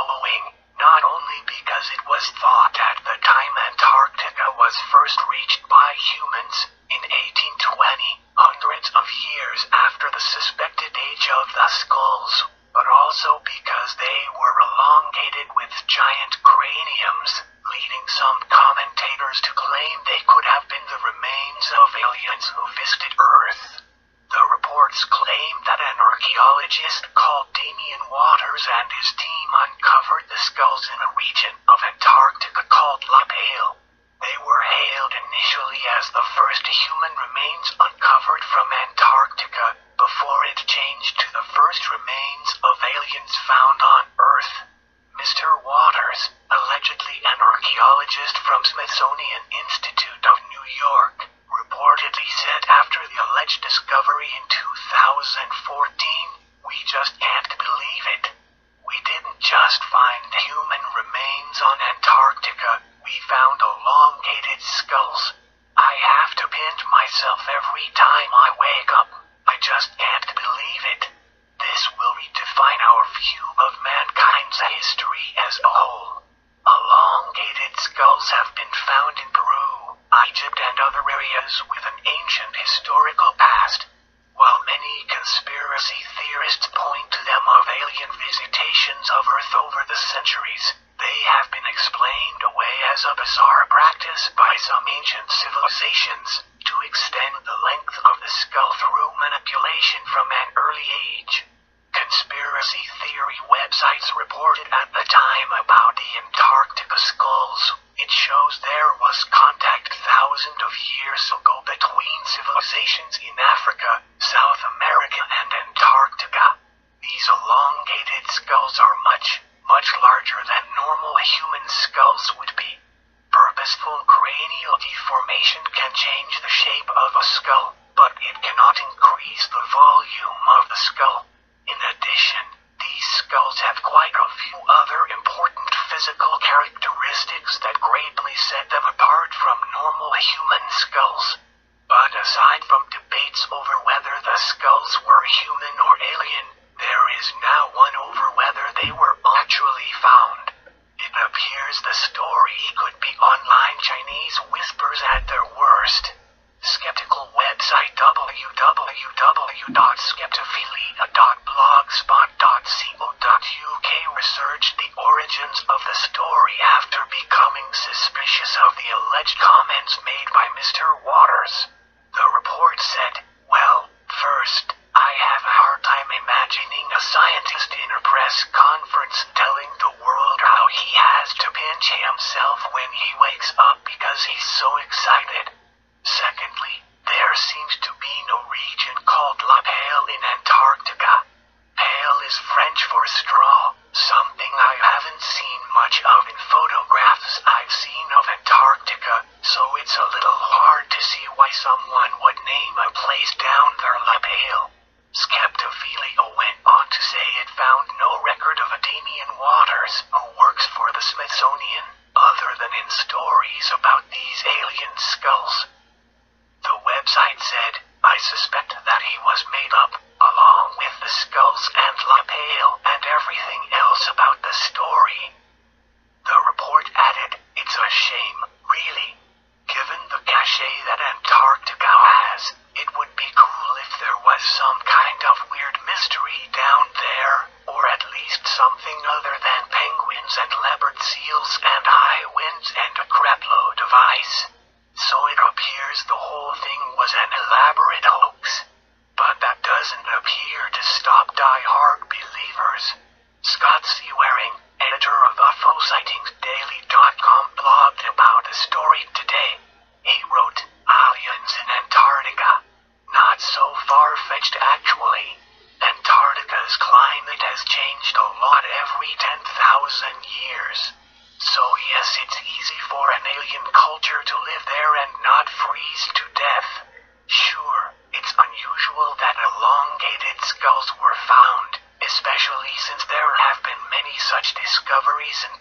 mind-blowing, not only because it was thought at the time Antarctica was first reached by humans, in 1820, hundreds of years after the suspected age of the skulls, but also because they were elongated with giant craniums, leading some commentators to claim they could have been the remains of aliens who visited Earth. The reports claim that an archaeologist called Damien Waters and his team uncovered the skulls in a region of Antarctica called La Pale. They were hailed initially as the first human remains uncovered from Antarctica, before it changed to the first remains of aliens found on Earth. Mr. Waters, allegedly an archaeologist from Smithsonian Institute of New York, reportedly said after the alleged discovery in 2014, "We just can't believe it. We didn't just find human remains on Antarctica, we found elongated skulls. I have to pinch myself every time I wake up. I just can't believe it. This will redefine our view of mankind's history as a whole." Elongated skulls have been found in Peru, Egypt and other areas with an ancient historical past. While many conspiracy theorists point to them of alien visitations of Earth over the centuries, they have been explained away as a bizarre practice by some ancient civilizations to extend the length of the skull through manipulation from an early age. Conspiracy theory websites reported at the time about the Antarctica skulls. It shows there was contact thousands of years ago between civilizations in Africa, South America and Antarctica. These elongated skulls are much, much larger than normal human skulls would be. Purposeful cranial deformation can change the shape of a skull, but it cannot increase the volume of the skull. In addition, these skulls have quite a few other important physical characteristics that greatly set them apart from normal human skulls. But aside from debates over whether the skulls were human or alien, there is now one over whether they were actually found. It appears the story could be online Chinese whispers at their worst. Skeptical website www.skeptophilia.blogspot.co.uk researched the origins of the story after becoming suspicious of the alleged comments made by Mr. Waters. The report said, "Well, first, I have a hard time imagining a scientist in a press conference telling the world how he has to pinch himself when he wakes up because he's so excited. Secondly, there seems to be no region called La Pale in Antarctica. Pale is French for straw, something I haven't seen much of in photographs I've seen of Antarctica, so it's a little hard to see why someone would name a place down there La Pale." Skeptophilia went on to say it found no record of a Damien Waters, who works for the Smithsonian, other than in stories about these alien skulls. The website said, "I suspect that he was made up, along with the skulls and La Pale and everything else about the story." The report added, "It's a shame, really. Given the cachet that Antarctica has, it would be cool if there was some kind of weird mystery down there, or at least something other than penguins and leopard seals and high winds and a crapload of ice. So it appears the whole thing was an elaborate hoax. But that doesn't appear to stop die-hard believers." Scott Seawaring, editor of UFOSightings.daily.com, blogged about the story today. He wrote, "Aliens in Antarctica. Not so far-fetched actually. Antarctica's climate has changed a lot every 10,000 years. So yes, it's easy for an alien culture to live there and not freeze to death. Sure, it's unusual that elongated skulls were found, especially since there have been many such discoveries in